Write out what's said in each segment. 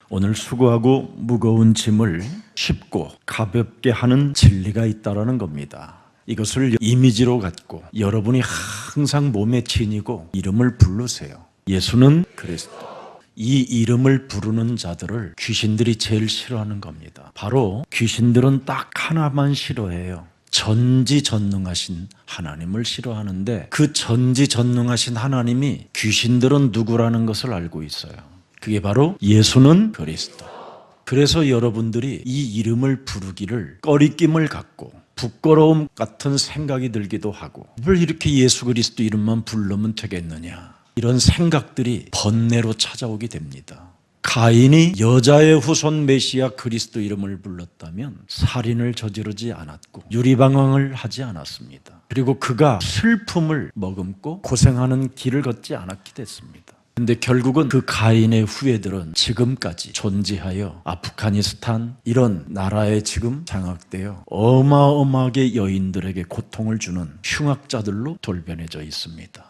오늘 수고하고 무거운 짐을 쉽고 가볍게 하는 진리가 있다라는 겁니다. 이것을 이미지로 갖고 여러분이 항상 몸에 지니고 이름을 부르세요. 예수는 그리스도. 이 이름을 부르는 자들을 귀신들이 제일 싫어하는 겁니다. 바로 귀신들은 딱 하나만 싫어해요. 전지전능하신 하나님을 싫어하는데 그 전지전능하신 하나님이 귀신들은 누구라는 것을 알고 있어요. 그게 바로 예수는 그리스도. 그래서 여러분들이 이 이름을 부르기를 꺼리낌을 갖고 부끄러움 같은 생각이 들기도 하고, 왜 이렇게 예수 그리스도 이름만 부르면 되겠느냐, 이런 생각들이 번뇌로 찾아오게 됩니다. 가인이 여자의 후손 메시아 그리스도 이름을 불렀다면 살인을 저지르지 않았고 유리방황을 하지 않았습니다. 그리고 그가 슬픔을 머금고 고생하는 길을 걷지 않았게 됐습니다. 근데 결국은 그 가인의 후예들은 지금까지 존재하여 아프가니스탄 이런 나라에 지금 장악되어 어마어마하게 여인들에게 고통을 주는 흉악자들로 돌변해져 있습니다.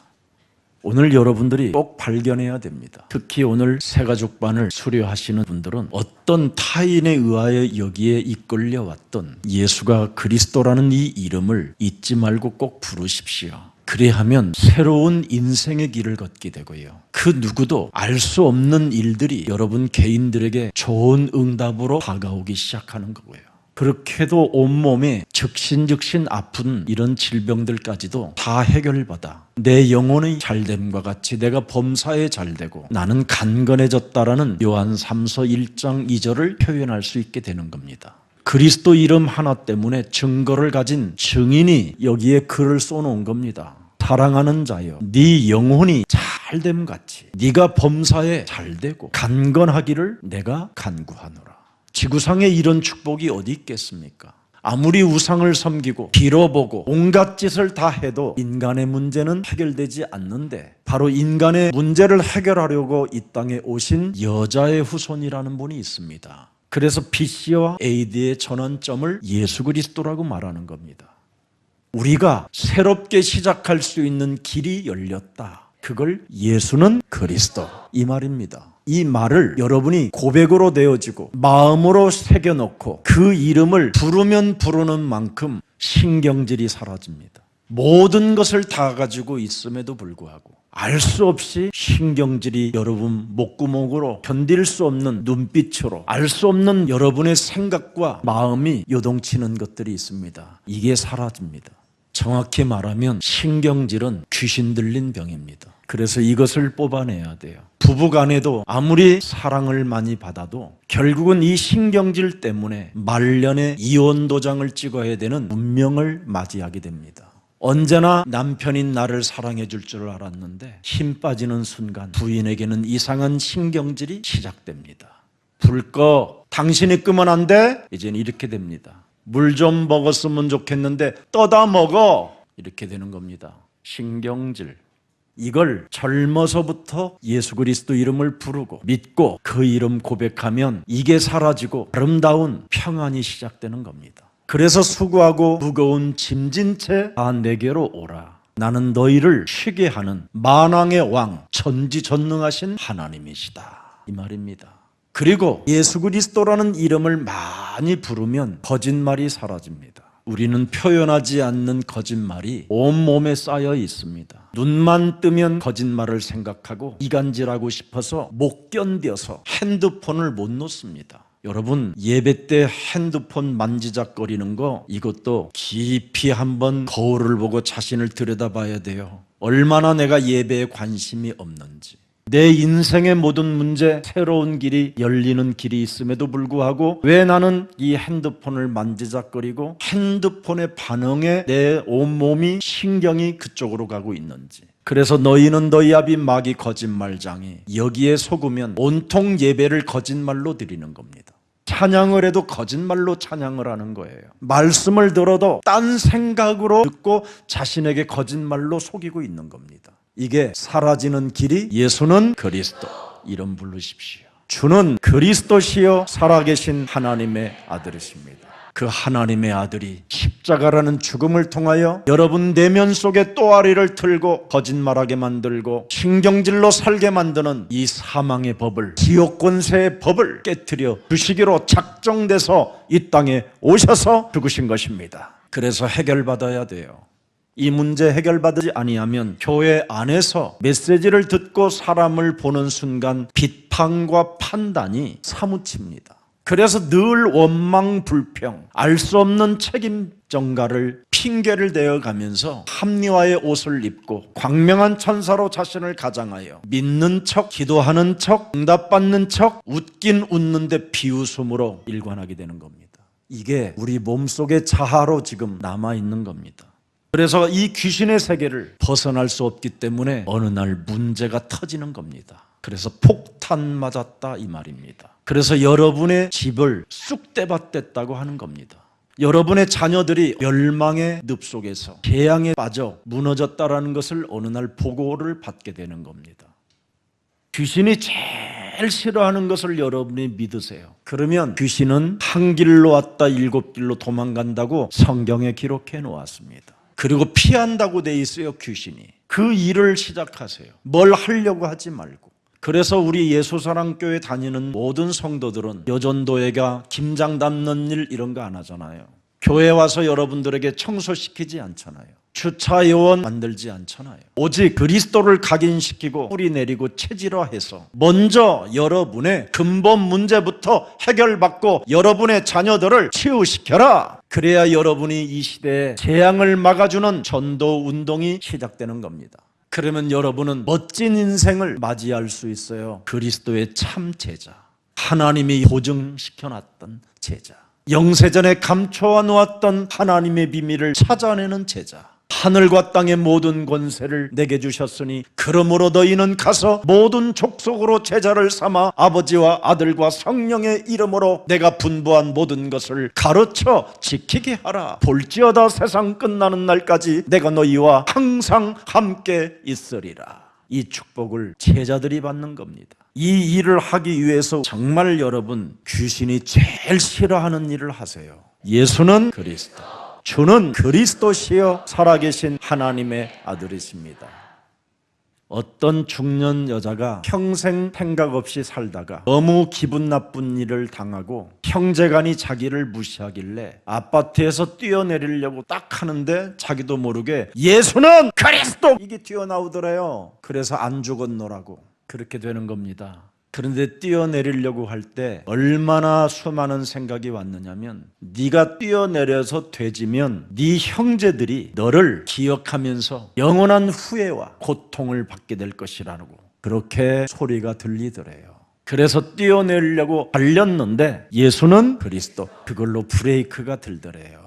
오늘 여러분들이 꼭 발견해야 됩니다. 특히 오늘 새가족반을 수료하시는 분들은 어떤 타인에 의하여 여기에 이끌려왔던 예수가 그리스도라는 이 이름을 잊지 말고 꼭 부르십시오. 그래야하면 새로운 인생의 길을 걷게 되고요. 그 누구도 알 수 없는 일들이 여러분 개인들에게 좋은 응답으로 다가오기 시작하는 거고요. 그렇게도 온몸에 즉신즉신 아픈 이런 질병들까지도 다 해결받아 내 영혼의 잘됨과 같이 내가 범사에 잘되고 나는 간건해졌다라는 요한 3서 1장 2절을 표현할 수 있게 되는 겁니다. 그리스도 이름 하나 때문에 증거를 가진 증인이 여기에 글을 써놓은 겁니다. 사랑하는 자여, 네 영혼이 잘됨 같이 네가 범사에 잘되고 간건하기를 내가 간구하노라. 지구상에 이런 축복이 어디 있겠습니까? 아무리 우상을 섬기고 빌어보고 온갖 짓을 다 해도 인간의 문제는 해결되지 않는데, 바로 인간의 문제를 해결하려고 이 땅에 오신 여자의 후손이라는 분이 있습니다. 그래서 BC와 AD의 전환점을 예수 그리스도라고 말하는 겁니다. 우리가 새롭게 시작할 수 있는 길이 열렸다. 그걸 예수는 그리스도, 이 말입니다. 이 말을 여러분이 고백으로 내어지고 마음으로 새겨놓고 그 이름을 부르면 부르는 만큼 신경질이 사라집니다. 모든 것을 다 가지고 있음에도 불구하고 알 수 없이 신경질이 여러분 목구멍으로 견딜 수 없는 눈빛으로 알 수 없는 여러분의 생각과 마음이 요동치는 것들이 있습니다. 이게 사라집니다. 정확히 말하면 신경질은 귀신 들린 병입니다. 그래서 이것을 뽑아내야 돼요. 부부간에도 아무리 사랑을 많이 받아도 결국은 이 신경질 때문에 말년에 이혼 도장을 찍어야 되는 운명을 맞이하게 됩니다. 언제나 남편인 나를 사랑해 줄 줄 알았는데 힘 빠지는 순간 부인에게는 이상한 신경질이 시작됩니다. 불 꺼. 당신이 끄면 안 돼? 이제는 이렇게 됩니다. 물 좀 먹었으면 좋겠는데 떠다 먹어. 이렇게 되는 겁니다. 신경질. 이걸 젊어서부터 예수 그리스도 이름을 부르고 믿고 그 이름 고백하면 이게 사라지고 아름다운 평안이 시작되는 겁니다. 그래서 수고하고 무거운 짐진 채 다 내게로 오라. 나는 너희를 쉬게 하는 만왕의 왕 전지전능하신 하나님이시다, 이 말입니다. 그리고 예수 그리스도라는 이름을 많이 부르면 거짓말이 사라집니다. 우리는 표현하지 않는 거짓말이 온몸에 쌓여 있습니다. 눈만 뜨면 거짓말을 생각하고 이간질하고 싶어서 못 견뎌서 핸드폰을 못 놓습니다. 여러분, 예배 때 핸드폰 만지작거리는 거, 이것도 깊이 한번 거울을 보고 자신을 들여다봐야 돼요. 얼마나 내가 예배에 관심이 없는지. 내 인생의 모든 문제, 새로운 길이 열리는 길이 있음에도 불구하고 왜 나는 이 핸드폰을 만지작거리고 핸드폰의 반응에 내 온몸이 신경이 그쪽으로 가고 있는지. 그래서 너희는 너희 아비 마귀 거짓말장이, 여기에 속으면 온통 예배를 거짓말로 드리는 겁니다. 찬양을 해도 거짓말로 찬양을 하는 거예요. 말씀을 들어도 딴 생각으로 듣고 자신에게 거짓말로 속이고 있는 겁니다. 이게 사라지는 길이 예수는 그리스도, 이름 부르십시오. 주는 그리스도시요 살아계신 하나님의 아들이십니다. 그 하나님의 아들이 십자가라는 죽음을 통하여 여러분 내면 속에 또아리를 틀고 거짓말하게 만들고 신경질로 살게 만드는 이 사망의 법을, 지옥 권세의 법을 깨트려 주시기로 작정돼서 이 땅에 오셔서 죽으신 것입니다. 그래서 해결받아야 돼요. 이 문제 해결받지 아니하면 교회 안에서 메시지를 듣고 사람을 보는 순간 비판과 판단이 사무칩니다. 그래서 늘 원망, 불평, 알 수 없는 책임 전가를 핑계를 대어가면서 합리화의 옷을 입고 광명한 천사로 자신을 가장하여 믿는 척, 기도하는 척, 응답받는 척, 웃긴 웃는데 비웃음으로 일관하게 되는 겁니다. 이게 우리 몸속의 자아로 지금 남아있는 겁니다. 그래서 이 귀신의 세계를 벗어날 수 없기 때문에 어느 날 문제가 터지는 겁니다. 그래서 폭탄 맞았다 이 말입니다. 그래서 여러분의 집을 쑥대밭됐다고 하는 겁니다. 여러분의 자녀들이 멸망의 늪 속에서 재앙에 빠져 무너졌다라는 것을 어느 날 보고를 받게 되는 겁니다. 귀신이 제일 싫어하는 것을 여러분이 믿으세요. 그러면 귀신은 한 길로 왔다 일곱 길로 도망간다고 성경에 기록해 놓았습니다. 그리고 피한다고 돼 있어요. 귀신이. 그 일을 시작하세요. 뭘 하려고 하지 말고. 그래서 우리 예수사랑교회 다니는 모든 성도들은 여전도회가 김장 담는 일 이런 거 안 하잖아요. 교회 와서 여러분들에게 청소시키지 않잖아요. 주차 요원 만들지 않잖아요. 오직 그리스도를 각인시키고 뿌리 내리고 체질화해서 먼저 여러분의 근본 문제부터 해결받고 여러분의 자녀들을 치유시켜라. 그래야 여러분이 이 시대에 재앙을 막아주는 전도 운동이 시작되는 겁니다. 그러면 여러분은 멋진 인생을 맞이할 수 있어요. 그리스도의 참 제자, 하나님이 보증시켜놨던 제자, 영세전에 감춰 놓았던 하나님의 비밀을 찾아내는 제자, 하늘과 땅의 모든 권세를 내게 주셨으니 그러므로 너희는 가서 모든 족속으로 제자를 삼아 아버지와 아들과 성령의 이름으로 내가 분부한 모든 것을 가르쳐 지키게 하라. 볼지어다 세상 끝나는 날까지 내가 너희와 항상 함께 있으리라. 이 축복을 제자들이 받는 겁니다. 이 일을 하기 위해서 정말 여러분 귀신이 제일 싫어하는 일을 하세요. 예수는 그리스도, 주는 그리스도시여 살아계신 하나님의 아들이십니다. 어떤 중년 여자가 평생 생각 없이 살다가 너무 기분 나쁜 일을 당하고 형제간이 자기를 무시하길래 아파트에서 뛰어내리려고 딱 하는데 자기도 모르게 예수는 그리스도 이게 튀어나오더래요. 그래서 안 죽었노라고. 그렇게 되는 겁니다. 그런데 뛰어내리려고 할 때 얼마나 수많은 생각이 왔느냐면 네가 뛰어내려서 되지면 네 형제들이 너를 기억하면서 영원한 후회와 고통을 받게 될 것이라고 그렇게 소리가 들리더래요. 그래서 뛰어내리려고 달렸는데 예수는 그리스도, 그걸로 브레이크가 들더래요.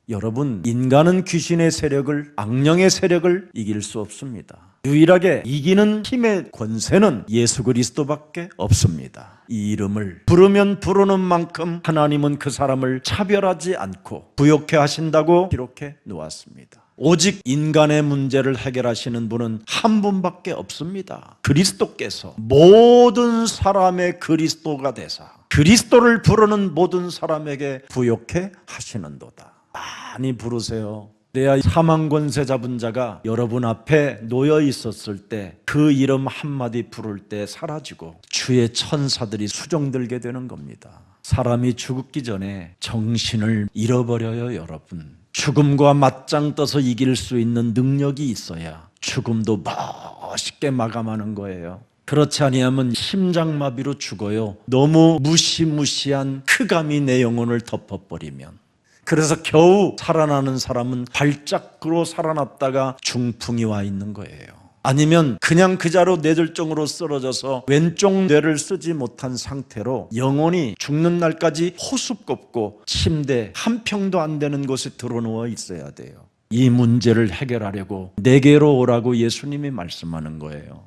여러분, 인간은 귀신의 세력을, 악령의 세력을 이길 수 없습니다. 유일하게 이기는 힘의 권세는 예수 그리스도밖에 없습니다. 이 이름을 부르면 부르는 만큼 하나님은 그 사람을 차별하지 않고 부욕해 하신다고 기록해 놓았습니다. 오직 인간의 문제를 해결하시는 분은 한 분밖에 없습니다. 그리스도께서 모든 사람의 그리스도가 되사 그리스도를 부르는 모든 사람에게 부욕해 하시는도다. 많이 부르세요. 그래야 사망 권세 잡은 자가 여러분 앞에 놓여 있었을 때 그 이름 한마디 부를 때 사라지고 주의 천사들이 수종들게 되는 겁니다. 사람이 죽기 전에 정신을 잃어버려요, 여러분. 죽음과 맞짱 떠서 이길 수 있는 능력이 있어야 죽음도 멋있게 마감하는 거예요. 그렇지 아니하면 심장마비로 죽어요. 너무 무시무시한 흑암이 내 영혼을 덮어버리면. 그래서 겨우 살아나는 사람은 발작으로 살아났다가 중풍이 와 있는 거예요. 아니면 그냥 그 자로 뇌졸중으로 쓰러져서 왼쪽 뇌를 쓰지 못한 상태로 영원히 죽는 날까지 호수꼽고 침대 한 평도 안 되는 곳에 들어누워 있어야 돼요. 이 문제를 해결하려고 내게로 오라고 예수님이 말씀하는 거예요.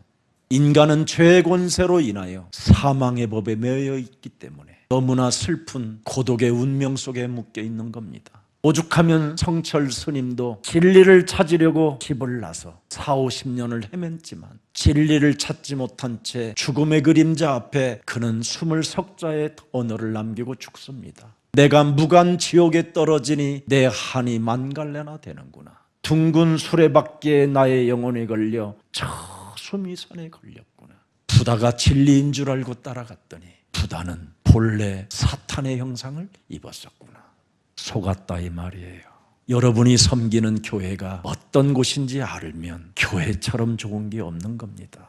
인간은 죄의 권세로 인하여 사망의 법에 매여 있기 때문에 너무나 슬픈 고독의 운명 속에 묶여 있는 겁니다. 오죽하면 성철 스님도 진리를 찾으려고 집을 나서 40-50년을 헤맸지만 진리를 찾지 못한 채 죽음의 그림자 앞에 그는 숨을 석자의 언어를 남기고 죽습니다. 내가 무간 지옥에 떨어지니 내 한이 만갈래나 되는구나. 둥근 수레바퀴에 나의 영혼이 걸려 저 수미산에 걸렸구나. 부다가 진리인 줄 알고 따라갔더니 부다는 본래 사탄의 형상을 입었었구나. 속았다 이 말이에요. 여러분이 섬기는 교회가 어떤 곳인지 알면 교회처럼 좋은 게 없는 겁니다.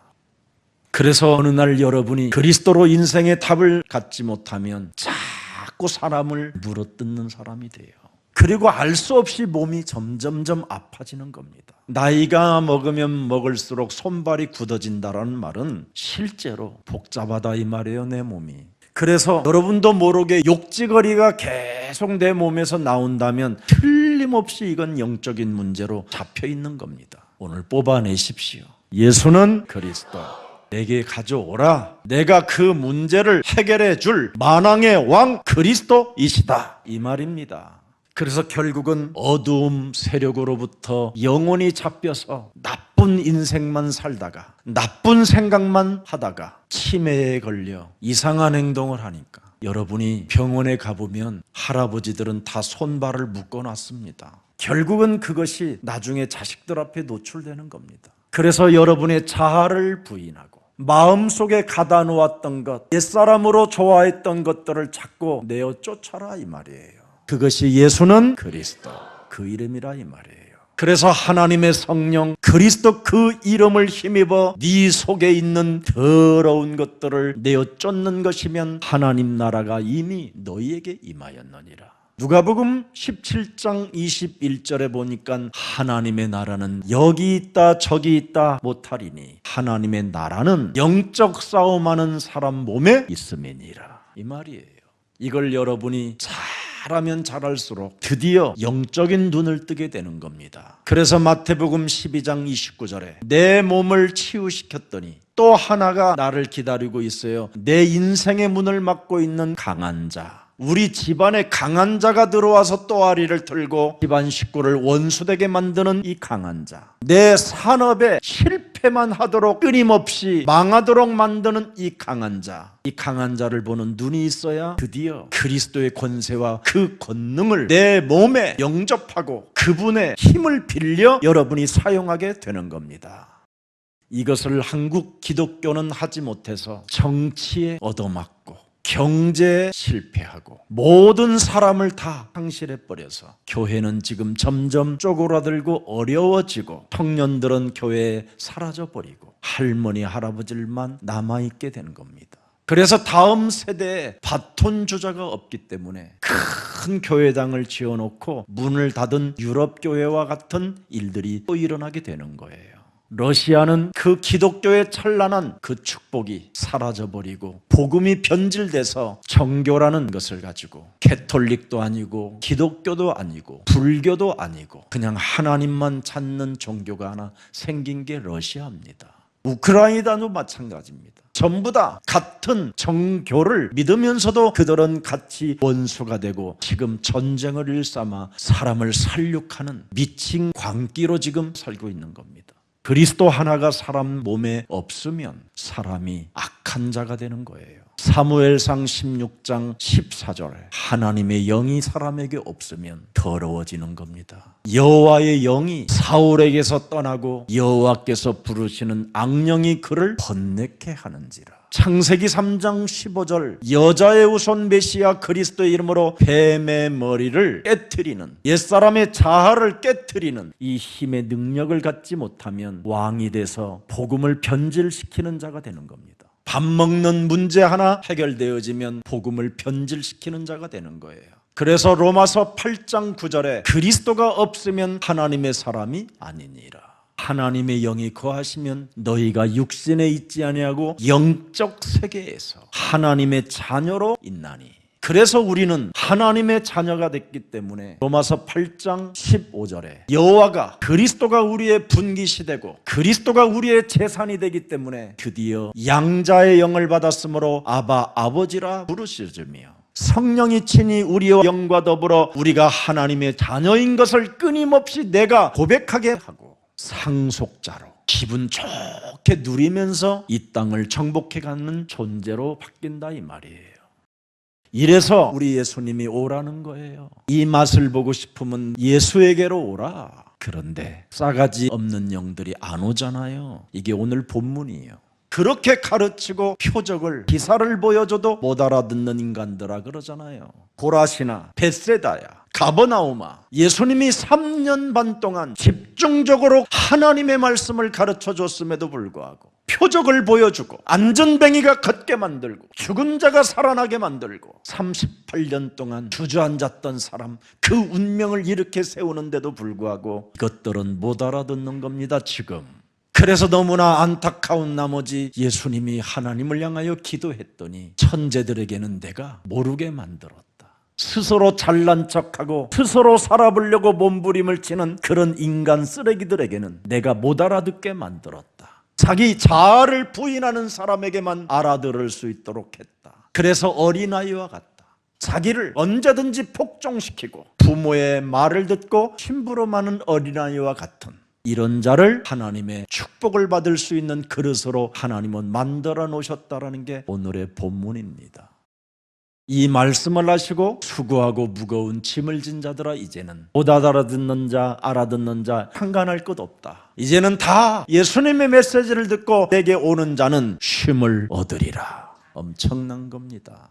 그래서 어느 날 여러분이 그리스도로 인생의 답을 갖지 못하면 자꾸 사람을 물어뜯는 사람이 돼요. 그리고 알 수 없이 몸이 점점점 아파지는 겁니다. 나이가 먹으면 먹을수록 손발이 굳어진다라는 말은 실제로 복잡하다 이 말이에요, 내 몸이. 그래서 여러분도 모르게 욕지거리가 계속 내 몸에서 나온다면 틀림없이 이건 영적인 문제로 잡혀 있는 겁니다. 오늘 뽑아내십시오. 예수는 그리스도. 내게 가져오라. 내가 그 문제를 해결해 줄 만왕의 왕 그리스도이시다. 이 말입니다. 그래서 결국은 어두움 세력으로부터 영혼이 잡혀서 나쁜 인생만 살다가 나쁜 생각만 하다가 치매에 걸려 이상한 행동을 하니까 여러분이 병원에 가보면 할아버지들은 다 손발을 묶어놨습니다. 결국은 그것이 나중에 자식들 앞에 노출되는 겁니다. 그래서 여러분의 자아를 부인하고 마음속에 가다 놓았던 것, 옛사람으로 좋아했던 것들을 자꾸 내어 쫓아라 이 말이에요. 그것이 예수는 그리스도, 그 이름이라 이 말이에요. 그래서 하나님의 성령 그리스도 그 이름을 힘입어 네 속에 있는 더러운 것들을 내어 쫓는 것이면 하나님 나라가 이미 너희에게 임하였느니라. 누가복음 17장 21절에 보니까 하나님의 나라는 여기 있다 저기 있다 못하리니 하나님의 나라는 영적 싸움하는 사람 몸에 있음이니라. 이 말이에요. 이걸 여러분이 잘하면 잘할수록 드디어 영적인 눈을 뜨게 되는 겁니다. 그래서 마태복음 12장 29절에 내 몸을 치유시켰더니 또 하나가 나를 기다리고 있어요. 내 인생의 문을 막고 있는 강한 자. 우리 집안에 강한 자가 들어와서 또아리를 틀고 집안 식구를 원수되게 만드는 이 강한 자, 내 산업에 실패만 하도록 끊임없이 망하도록 만드는 이 강한 자, 이 강한 자를 보는 눈이 있어야 드디어 그리스도의 권세와 그 권능을 내 몸에 영접하고 그분의 힘을 빌려 여러분이 사용하게 되는 겁니다. 이것을 한국 기독교는 하지 못해서 정치에 얻어맞고 경제에 실패하고 모든 사람을 다 상실해버려서 교회는 지금 점점 쪼그라들고 어려워지고 청년들은 교회에 사라져버리고 할머니 할아버지들만 남아있게 되는 겁니다. 그래서 다음 세대에 바톤 주자가 없기 때문에 큰 교회당을 지어놓고 문을 닫은 유럽 교회와 같은 일들이 또 일어나게 되는 거예요. 러시아는 그 기독교의 찬란한 그 축복이 사라져버리고 복음이 변질돼서 정교라는 것을 가지고 캐톨릭도 아니고 기독교도 아니고 불교도 아니고 그냥 하나님만 찾는 종교가 하나 생긴 게 러시아입니다. 우크라이나도 마찬가지입니다. 전부 다 같은 정교를 믿으면서도 그들은 같이 원수가 되고 지금 전쟁을 일삼아 사람을 살육하는 미친 광기로 지금 살고 있는 겁니다. 그리스도 하나가 사람 몸에 없으면 사람이 악한 자가 되는 거예요. 사무엘상 16장 14절에 하나님의 영이 사람에게 없으면 더러워지는 겁니다. 여호와의 영이 사울에게서 떠나고 여호와께서 부르시는 악령이 그를 번뇌케 하는지라. 창세기 3장 15절 여자의 우선 메시아 그리스도의 이름으로 뱀의 머리를 깨트리는 옛사람의 자아를 깨트리는 이 힘의 능력을 갖지 못하면 왕이 돼서 복음을 변질시키는 자가 되는 겁니다. 밥 먹는 문제 하나 해결되어지면 복음을 변질시키는 자가 되는 거예요. 그래서 로마서 8장 9절에 그리스도가 없으면 하나님의 사람이 아니니라. 하나님의 영이 거하시면 너희가 육신에 있지 아니하고 영적 세계에서 하나님의 자녀로 있나니. 그래서 우리는 하나님의 자녀가 됐기 때문에 로마서 8장 15절에 여호와가 그리스도가 우리의 분기시되고 그리스도가 우리의 재산이 되기 때문에 드디어 양자의 영을 받았으므로 아바 아버지라 부르시며 성령이 친히 우리의 영과 더불어 우리가 하나님의 자녀인 것을 끊임없이 내가 고백하게 하고 상속자로 기분 좋게 누리면서 이 땅을 정복해가는 존재로 바뀐다 이 말이에요. 이래서 우리 예수님이 오라는 거예요. 이 맛을 보고 싶으면 예수에게로 오라. 그런데 싸가지 없는 영들이 안 오잖아요. 이게 오늘 본문이에요. 그렇게 가르치고 표적을 기사를 보여줘도 못 알아듣는 인간들아 그러잖아요. 고라시나 벳세다야 가버나우마, 예수님이 3년 반 동안 집중적으로 하나님의 말씀을 가르쳐 줬음에도 불구하고 표적을 보여주고 안전뱅이가 걷게 만들고 죽은 자가 살아나게 만들고 38년 동안 주저앉았던 사람 그 운명을 일으켜 세우는데도 불구하고 이것들은 못 알아듣는 겁니다. 지금 그래서 너무나 안타까운 나머지 예수님이 하나님을 향하여 기도했더니 천재들에게는 내가 모르게 만들었다. 스스로 잘난 척하고 스스로 살아보려고 몸부림을 치는 그런 인간 쓰레기들에게는 내가 못 알아듣게 만들었다. 자기 자아를 부인하는 사람에게만 알아들을 수 있도록 했다. 그래서 어린아이와 같다. 자기를 언제든지 폭종시키고 부모의 말을 듣고 심부름하는 어린아이와 같은 이런 자를 하나님의 축복을 받을 수 있는 그릇으로 하나님은 만들어 놓으셨다는 게 오늘의 본문입니다. 이 말씀을 하시고 수고하고 무거운 짐을 진 자들아 이제는 못 알아듣는 자 알아듣는 자 상관할 것 없다. 이제는 다 예수님의 메시지를 듣고 내게 오는 자는 쉼을 얻으리라. 엄청난 겁니다.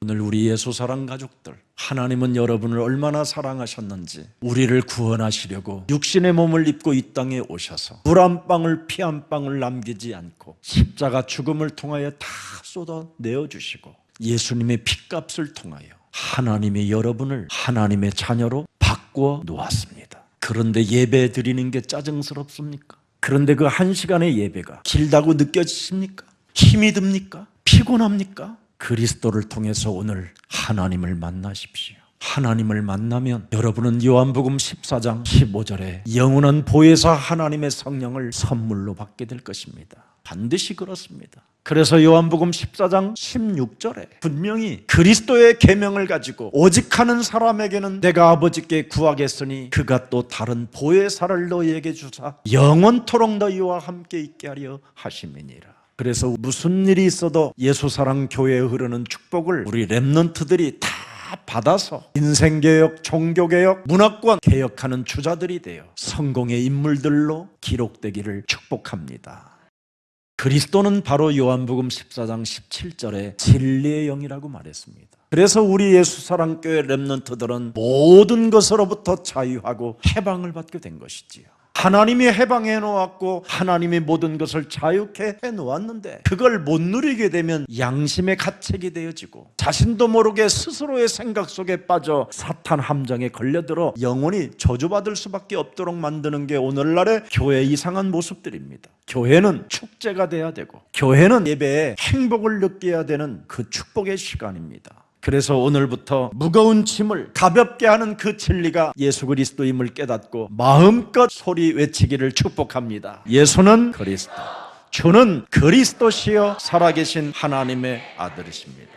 오늘 우리 예수 사랑 가족들, 하나님은 여러분을 얼마나 사랑하셨는지 우리를 구원하시려고 육신의 몸을 입고 이 땅에 오셔서 물 한 방울 피 한 방울 남기지 않고 십자가 죽음을 통하여 다 쏟아내어 주시고 예수님의 핏값을 통하여 하나님의 여러분을 하나님의 자녀로 바꾸어 놓았습니다. 그런데 예배 드리는 게 짜증스럽습니까? 그런데 그 1시간의 예배가 길다고 느껴지십니까? 힘이 듭니까? 피곤합니까? 그리스도를 통해서 오늘 하나님을 만나십시오. 하나님을 만나면 여러분은 요한복음 14장 15절에 영원한 보혜사 하나님의 성령을 선물로 받게 될 것입니다. 반드시 그렇습니다. 그래서 요한복음 14장 16절에 분명히 그리스도의 계명을 가지고 오직 하는 사람에게는 내가 아버지께 구하겠으니 그가 또 다른 보혜사를 너희에게 주사 영원토록 너희와 함께 있게 하려 하심이니라. 그래서 무슨 일이 있어도 예수사랑 교회에 흐르는 축복을 우리 렘넌트들이 다 받아서 인생개혁, 종교개혁, 문화권 개혁하는 주자들이 되어 성공의 인물들로 기록되기를 축복합니다. 그리스도는 바로 요한복음 14장 17절에 진리의 영이라고 말했습니다. 그래서 우리 예수사랑교회 렘넌트들은 모든 것으로부터 자유하고 해방을 받게 된 것이지요. 하나님이 해방해 놓았고 하나님이 모든 것을 자유케 해 놓았는데 그걸 못 누리게 되면 양심의 가책이 되어지고 자신도 모르게 스스로의 생각 속에 빠져 사탄 함정에 걸려들어 영원히 저주받을 수밖에 없도록 만드는 게 오늘날의 교회 이상한 모습들입니다. 교회는 축제가 돼야 되고 교회는 예배에 행복을 느껴야 되는 그 축복의 시간입니다. 그래서 오늘부터 무거운 짐을 가볍게 하는 그 진리가 예수 그리스도임을 깨닫고 마음껏 소리 외치기를 축복합니다. 예수는 그리스도, 주는 그리스도시여 살아계신 하나님의 아들이십니다.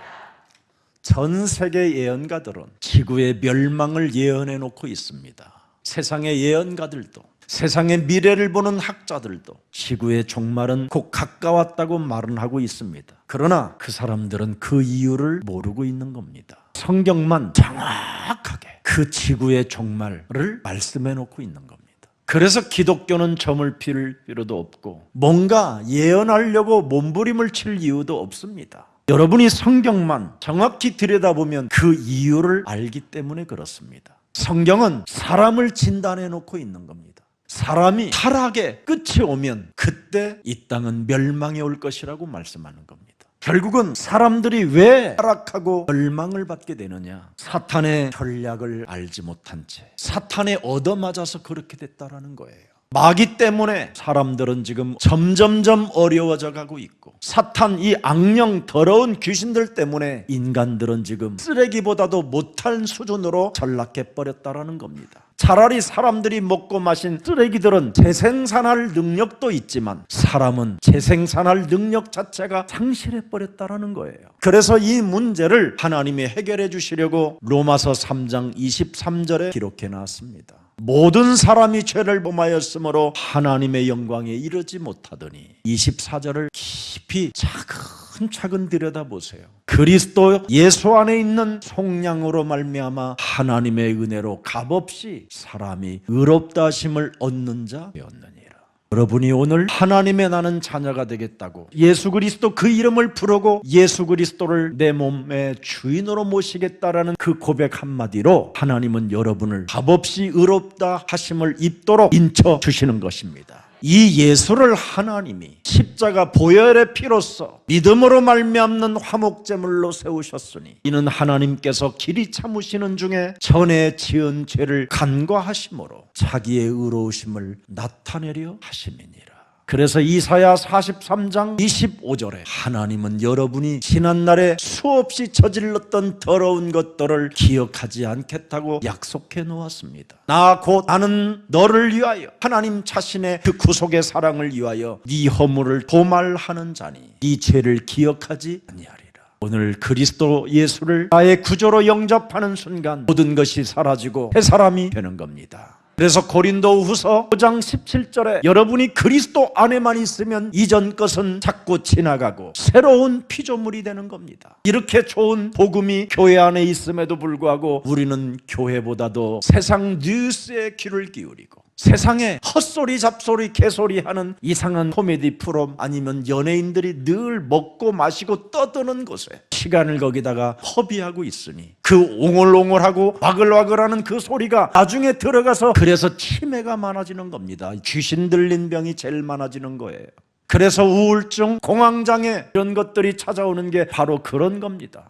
전 세계 예언가들은 지구의 멸망을 예언해 놓고 있습니다. 세상의 예언가들도 세상의 미래를 보는 학자들도 지구의 종말은 곧 가까웠다고 말은 하고 있습니다. 그러나 그 사람들은 그 이유를 모르고 있는 겁니다. 성경만 정확하게 그 지구의 종말을 말씀해 놓고 있는 겁니다. 그래서 기독교는 점을 필 필요도 없고 뭔가 예언하려고 몸부림을 칠 이유도 없습니다. 여러분이 성경만 정확히 들여다보면 그 이유를 알기 때문에 그렇습니다. 성경은 사람을 진단해 놓고 있는 겁니다. 사람이 타락의 끝이 오면 그때 이 땅은 멸망이 올 것이라고 말씀하는 겁니다. 결국은 사람들이 왜 타락하고 멸망을 받게 되느냐? 사탄의 전략을 알지 못한 채 사탄에 얻어맞아서 그렇게 됐다라는 거예요. 마귀 때문에 사람들은 지금 점점점 어려워져 가고 있고 사탄 이 악령 더러운 귀신들 때문에 인간들은 지금 쓰레기보다도 못한 수준으로 전락해 버렸다라는 겁니다. 차라리 사람들이 먹고 마신 쓰레기들은 재생산할 능력도 있지만 사람은 재생산할 능력 자체가 상실해 버렸다라는 거예요. 그래서 이 문제를 하나님이 해결해 주시려고 로마서 3장 23절에 기록해 놨습니다. 모든 사람이 죄를 범하였으므로 하나님의 영광에 이르지 못하더니 24절을 깊이 차근차근 들여다보세요. 그리스도 예수 안에 있는 속량으로 말미암아 하나님의 은혜로 값없이 사람이 의롭다 하심을 얻는 자 되었느니라. 여러분이 오늘 하나님의 나는 자녀가 되겠다고 예수 그리스도 그 이름을 부르고 예수 그리스도를 내 몸의 주인으로 모시겠다라는 그 고백 한마디로 하나님은 여러분을 값없이 의롭다 하심을 입도록 인쳐 주시는 것입니다. 이 예수를 하나님이 십자가 보혈의 피로써 믿음으로 말미암는 화목제물로 세우셨으니 이는 하나님께서 길이 참으시는 중에 전에 지은 죄를 간과하심으로 자기의 의로우심을 나타내려 하심이니라. 그래서 이사야 43장 25절에 하나님은 여러분이 지난날에 수없이 저질렀던 더러운 것들을 기억하지 않겠다고 약속해 놓았습니다. 나 곧 나는 너를 위하여 하나님 자신의 그 구속의 사랑을 위하여 네 허물을 도말하는 자니 네 죄를 기억하지 아니하리라. 오늘 그리스도 예수를 나의 구조로 영접하는 순간 모든 것이 사라지고 새 사람이 되는 겁니다. 그래서 고린도후서 5장 17절에 여러분이 그리스도 안에만 있으면 이전 것은 자꾸 지나가고 새로운 피조물이 되는 겁니다. 이렇게 좋은 복음이 교회 안에 있음에도 불구하고 우리는 교회보다도 세상 뉴스에 귀를 기울이고 세상에 헛소리 잡소리 개소리 하는 이상한 코미디 프로 아니면 연예인들이 늘 먹고 마시고 떠드는 곳에 시간을 거기다가 허비하고 있으니 그 옹얼옹얼하고 와글와글하는 그 소리가 나중에 들어가서 그래서 치매가 많아지는 겁니다. 귀신 들린 병이 제일 많아지는 거예요. 그래서 우울증, 공황장애 이런 것들이 찾아오는 게 바로 그런 겁니다.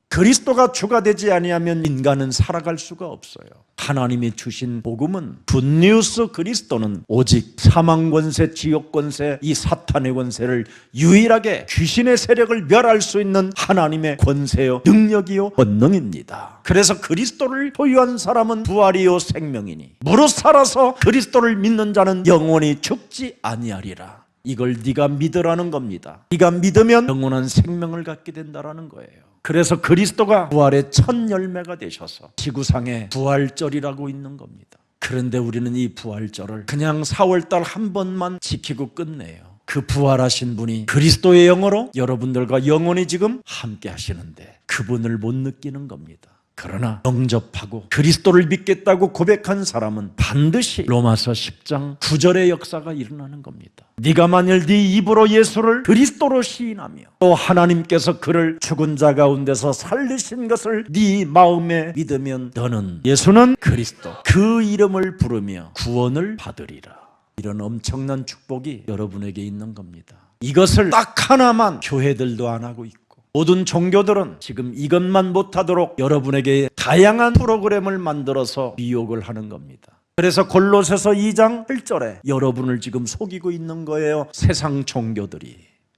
그리스도가 주가 되지 아니하면 인간은 살아갈 수가 없어요. 하나님이 주신 복음은 굿뉴스 그리스도는 오직 사망 권세, 지옥 권세, 이 사탄의 권세를 유일하게 귀신의 세력을 멸할 수 있는 하나님의 권세요 능력이요 권능입니다. 그래서 그리스도를 소유한 사람은 부활이요 생명이니 무릇 살아서 그리스도를 믿는 자는 영원히 죽지 아니하리라. 이걸 네가 믿으라는 겁니다. 네가 믿으면 영원한 생명을 갖게 된다라는 거예요. 그래서 그리스도가 부활의 첫 열매가 되셔서 지구상에 부활절이라고 있는 겁니다. 그런데 우리는 이 부활절을 그냥 4월달 한 번만 지키고 끝내요. 그 부활하신 분이 그리스도의 영으로 여러분들과 영원히 지금 함께 하시는데 그분을 못 느끼는 겁니다. 그러나 영접하고 그리스도를 믿겠다고 고백한 사람은 반드시 로마서 10장 9절의 역사가 일어나는 겁니다. 네가 만일 네 입으로 예수를 그리스도로 시인하며 또 하나님께서 그를 죽은 자 가운데서 살리신 것을 네 마음에 믿으면 너는 예수는 그리스도 그 이름을 부르며 구원을 받으리라. 이런 엄청난 축복이 여러분에게 있는 겁니다. 이것을 딱 하나만 교회들도 안 하고 있고 모든 종교들은 지금 이것만 못하도록 여러분에게 다양한 프로그램을 만들어서 미혹을 하는 겁니다. 그래서 골로새서 2장 1절에 여러분을 지금 속이고 있는 거예요. 세상 종교들이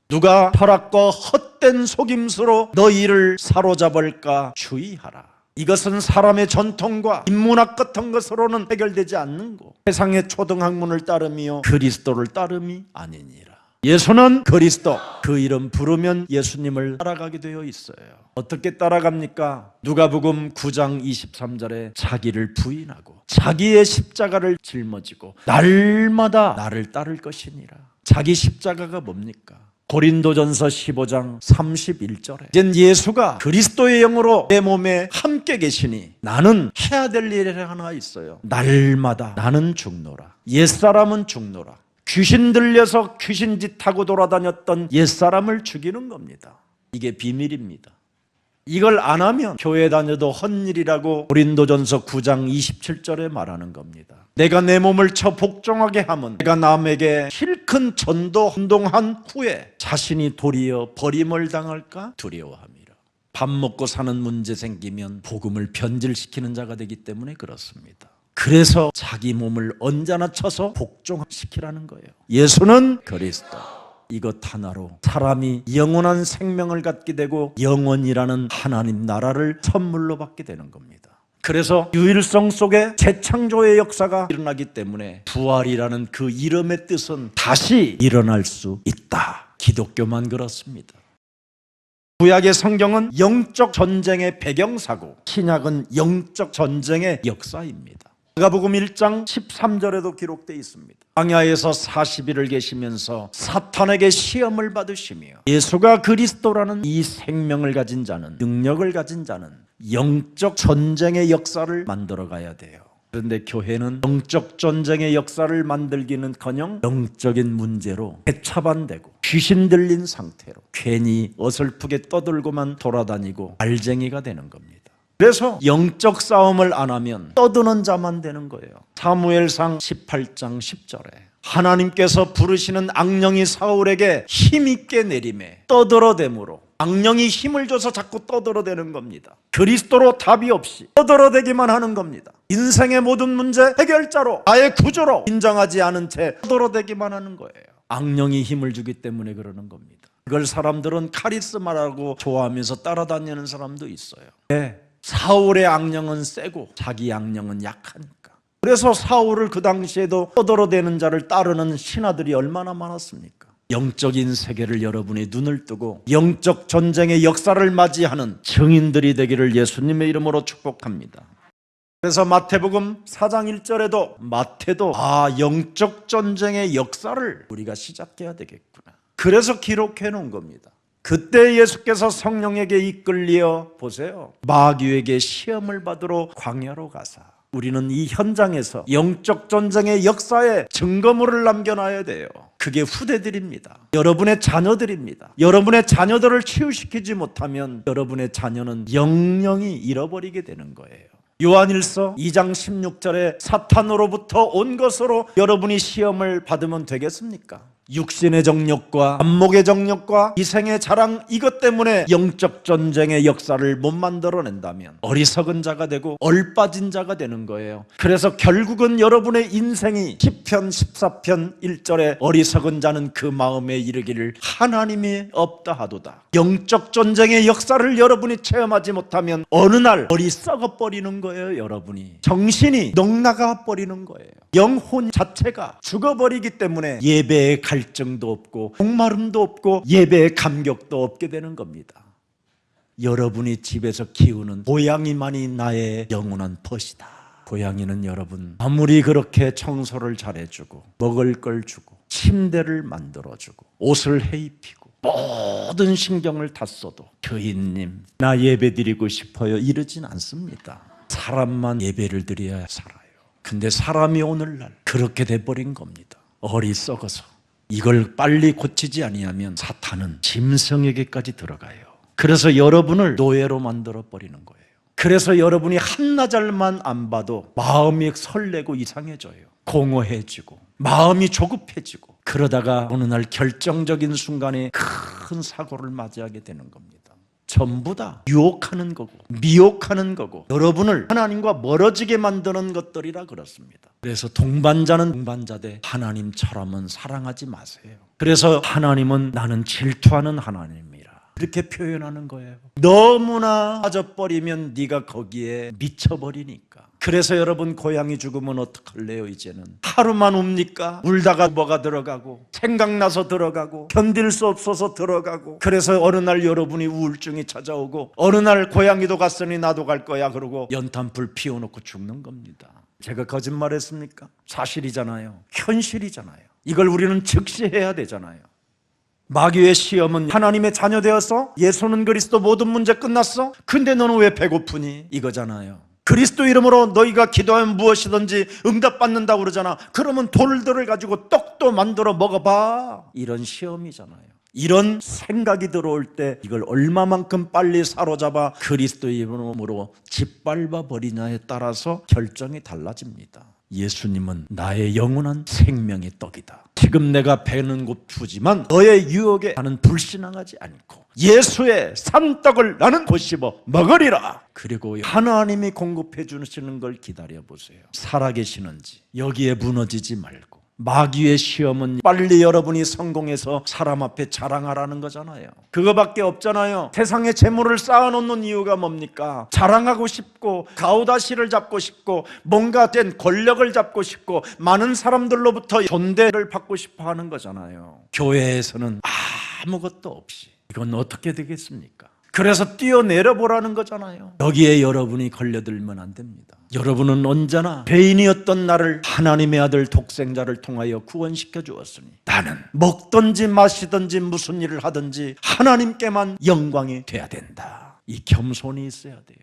누가 철학과 헛된 속임수로 너희를 사로잡을까 주의하라. 이것은 사람의 전통과 인문학 같은 것으로는 해결되지 않는 거. 세상의 초등학문을 따름이요 그리스도를 따름이 아니니라. 예수는 그리스도 그 이름 부르면 예수님을 따라가게 되어 있어요. 어떻게 따라갑니까? 누가복음 9장 23절에 자기를 부인하고 자기의 십자가를 짊어지고 날마다 나를 따를 것이니라. 자기 십자가가 뭡니까? 고린도전서 15장 31절에 이젠 예수가 그리스도의 영으로 내 몸에 함께 계시니 나는 해야 될 일이 하나 있어요. 날마다 나는 죽노라. 옛사람은 죽노라. 귀신 들려서 귀신짓 하고 돌아다녔던 옛사람을 죽이는 겁니다. 이게 비밀입니다. 이걸 안 하면 교회 다녀도 헛일이라고 고린도전서 9장 27절에 말하는 겁니다. 내가 내 몸을 쳐 복종하게 하면 내가 남에게 실큰 전도 혼동한 후에 자신이 도리어 버림을 당할까 두려워함이라. 밥 먹고 사는 문제 생기면 복음을 변질시키는 자가 되기 때문에 그렇습니다. 그래서 자기 몸을 언제나 쳐서 복종시키라는 거예요. 예수는 그리스도. 이것 하나로 사람이 영원한 생명을 갖게 되고 영원이라는 하나님 나라를 선물로 받게 되는 겁니다. 그래서 유일성 속에 재창조의 역사가 일어나기 때문에 부활이라는 그 이름의 뜻은 다시 일어날 수 있다. 기독교만 그렇습니다. 구약의 성경은 영적 전쟁의 배경사고 신약은 영적 전쟁의 역사입니다. 마가복음 1장 13절에도 기록되어 있습니다. 광야에서 40일을 계시면서 사탄에게 시험을 받으시며 예수가 그리스도라는 이 생명을 가진 자는, 능력을 가진 자는 영적 전쟁의 역사를 만들어 가야 돼요. 그런데 교회는 영적 전쟁의 역사를 만들기는커녕 영적인 문제로 배차반되고 귀신 들린 상태로 괜히 어설프게 떠들고만 돌아다니고 알쟁이가 되는 겁니다. 그래서 영적 싸움을 안 하면 떠드는 자만 되는 거예요. 사무엘상 18장 10절에 하나님께서 부르시는 악령이 사울에게 힘있게 내림에 떠들어대므로, 악령이 힘을 줘서 자꾸 떠들어대는 겁니다. 그리스도로 답이 없이 떠들어대기만 하는 겁니다. 인생의 모든 문제 해결자로, 나의 구조로 인정하지 않은 채 떠들어대기만 하는 거예요. 악령이 힘을 주기 때문에 그러는 겁니다. 그걸 사람들은 카리스마라고 좋아하면서 따라다니는 사람도 있어요. 네, 사울의 악령은 세고 자기 악령은 약하니까. 그래서 사울을 그 당시에도 떠들어대는 자를 따르는 신하들이 얼마나 많았습니까? 영적인 세계를 여러분이 눈을 뜨고 영적 전쟁의 역사를 맞이하는 증인들이 되기를 예수님의 이름으로 축복합니다. 그래서 마태복음 4장 1절에도 마태도 영적 전쟁의 역사를 우리가 시작해야 되겠구나. 그래서 기록해 놓은 겁니다. 그때 예수께서 성령에게 이끌려 보세요. 마귀에게 시험을 받으러 광야로 가사. 우리는 이 현장에서 영적 전쟁의 역사에 증거물을 남겨놔야 돼요. 그게 후대들입니다. 여러분의 자녀들입니다. 여러분의 자녀들을 치유시키지 못하면 여러분의 자녀는 영영이 잃어버리게 되는 거예요. 요한일서 2장 16절에 사탄으로부터 온 것으로 여러분이 시험을 받으면 되겠습니까? 육신의 정욕과 안목의 정욕과 이생의 자랑, 이것 때문에 영적 전쟁의 역사를 못 만들어낸다면 어리석은 자가 되고 얼빠진 자가 되는 거예요. 그래서 결국은 여러분의 인생이 시편 14편 1절에 어리석은 자는 그 마음에 이르기를 하나님이 없다 하도다. 영적 전쟁의 역사를 여러분이 체험하지 못하면 어느 날 머리 썩어버리는 거예요. 여러분이 정신이 넉나가 버리는 거예요. 영혼 자체가 죽어버리기 때문에 예배의 갈증도 없고 목마름도 없고 예배의 감격도 없게 되는 겁니다. 여러분이 집에서 키우는 고양이만이 나의 영원한 벗이다. 고양이는 여러분 아무리 그렇게 청소를 잘해주고 먹을 걸 주고 침대를 만들어주고 옷을 해입히고 모든 신경을 다 써도 주인님 나 예배 드리고 싶어요 이러진 않습니다. 사람만 예배를 드려야 살아요. 근데 사람이 오늘날 그렇게 돼버린 겁니다. 어리석어서. 이걸 빨리 고치지 아니하면 사탄은 짐승에게까지 들어가요. 그래서 여러분을 노예로 만들어 버리는 거예요. 그래서 여러분이 한나절만 안 봐도 마음이 설레고 이상해져요. 공허해지고 마음이 조급해지고 그러다가 어느 날 결정적인 순간에 큰 사고를 맞이하게 되는 겁니다. 전부 다 유혹하는 거고 미혹하는 거고 여러분을 하나님과 멀어지게 만드는 것들이라 그렇습니다. 그래서 동반자는 동반자되 하나님처럼은 사랑하지 마세요. 그래서 하나님은 나는 질투하는 하나님이라 이렇게 표현하는 거예요. 너무나 빠져버리면 네가 거기에 미쳐버리니까. 그래서 여러분 고양이 죽으면 어떡할래요? 이제는 하루만 웁니까? 울다가 뭐가 들어가고 생각나서 들어가고 견딜 수 없어서 들어가고 그래서 어느 날 여러분이 우울증이 찾아오고 어느 날 고양이도 갔으니 나도 갈 거야 그러고 연탄불 피워놓고 죽는 겁니다. 제가 거짓말했습니까? 사실이잖아요. 현실이잖아요. 이걸 우리는 즉시해야 되잖아요. 마귀의 시험은 하나님의 자녀 되어서 예수는 그리스도 모든 문제 끝났어? 근데 너는 왜 배고프니? 이거잖아요. 그리스도 이름으로 너희가 기도하면 무엇이든지 응답받는다고 그러잖아. 그러면 돌들을 가지고 떡도 만들어 먹어봐. 이런 시험이잖아요. 이런 생각이 들어올 때 이걸 얼마만큼 빨리 사로잡아 그리스도 이름으로 짓밟아 버리냐에 따라서 결정이 달라집니다. 예수님은 나의 영원한 생명의 떡이다. 지금 내가 배는 고프지만 너의 유혹에 나는 불신앙하지 않고 예수의 산떡을 나는 곱씹어 먹으리라. 그리고 하나님이 공급해 주시는 걸 기다려보세요. 살아계시는지. 여기에 무너지지 말고. 마귀의 시험은 빨리 여러분이 성공해서 사람 앞에 자랑하라는 거잖아요. 그거밖에 없잖아요. 세상에 재물을 쌓아놓는 이유가 뭡니까? 자랑하고 싶고 가오다시를 잡고 싶고 뭔가 된 권력을 잡고 싶고 많은 사람들로부터 존대를 받고 싶어 하는 거잖아요. 교회에서는 아무것도 없이 이건 어떻게 되겠습니까? 그래서 뛰어내려 보라는 거잖아요. 여기에 여러분이 걸려들면 안 됩니다. 여러분은 언제나 죄인이었던 나를 하나님의 아들 독생자를 통하여 구원시켜 주었으니 나는 먹든지 마시든지 무슨 일을 하든지 하나님께만 영광이 돼야 된다. 이 겸손이 있어야 돼요.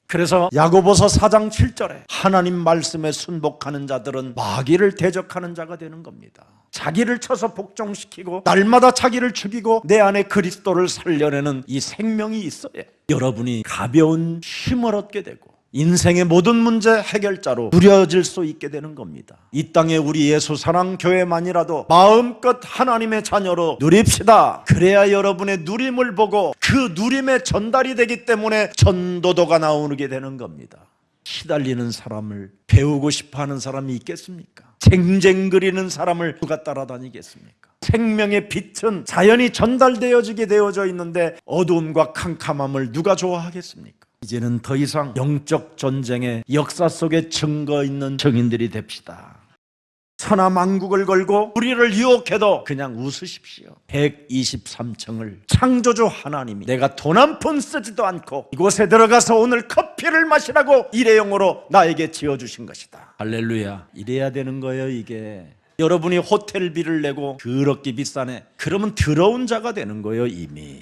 그래서 야고보서 4장 7절에 하나님 말씀에 순복하는 자들은 마귀를 대적하는 자가 되는 겁니다. 자기를 쳐서 복종시키고 날마다 자기를 죽이고 내 안에 그리스도를 살려내는 이 생명이 있어야 여러분이 가벼운 힘을 얻게 되고 인생의 모든 문제 해결자로 누려질 수 있게 되는 겁니다. 이 땅에 우리 예수사랑교회만이라도 마음껏 하나님의 자녀로 누립시다. 그래야 여러분의 누림을 보고 그 누림의 전달이 되기 때문에 전도도가 나오게 되는 겁니다. 시달리는 사람을 배우고 싶어하는 사람이 있겠습니까? 쟁쟁거리는 사람을 누가 따라다니겠습니까? 생명의 빛은 자연히 전달되어지게 되어져 있는데 어두움과 캄캄함을 누가 좋아하겠습니까? 이제는 더 이상 영적 전쟁의 역사 속에 증거 있는 증인들이 됩시다. 천하만국을 걸고 우리를 유혹해도 그냥 웃으십시오. 123층을 창조주 하나님이 내가 돈 한 푼 쓰지도 않고 이곳에 들어가서 오늘 커피를 마시라고 일회용으로 나에게 지어주신 것이다. 할렐루야. 이래야 되는 거예요. 이게 여러분이 호텔비를 내고 그렇게 비싸네, 그러면 더러운 자가 되는 거예요. 이미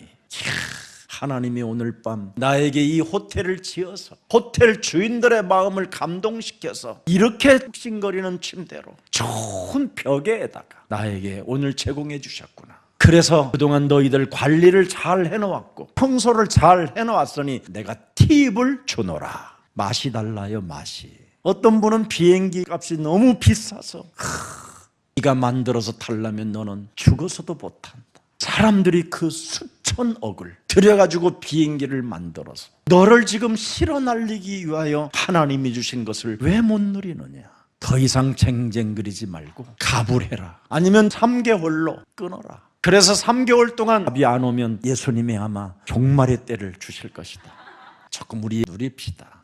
하나님이 오늘 밤 나에게 이 호텔을 지어서 호텔 주인들의 마음을 감동시켜서 이렇게 푹신거리는 침대로 좋은 벽에다가 나에게 오늘 제공해 주셨구나. 그래서 그동안 너희들 관리를 잘 해놓았고 청소를 잘 해놓았으니 내가 팁을 주노라. 맛이 달라요. 맛이. 어떤 분은 비행기 값이 너무 비싸서 네가 만들어서 탈라면 너는 죽어서도 못한다. 사람들이 그 수천억을 들여가지고 비행기를 만들어서 너를 지금 실어 날리기 위하여 하나님이 주신 것을 왜 못 누리느냐. 더 이상 쟁쟁거리지 말고 가불해라. 아니면 3개월로 끊어라. 그래서 3개월 동안 답이 안 오면 예수님이 아마 종말의 때를 주실 것이다. 조금 우리 누립시다.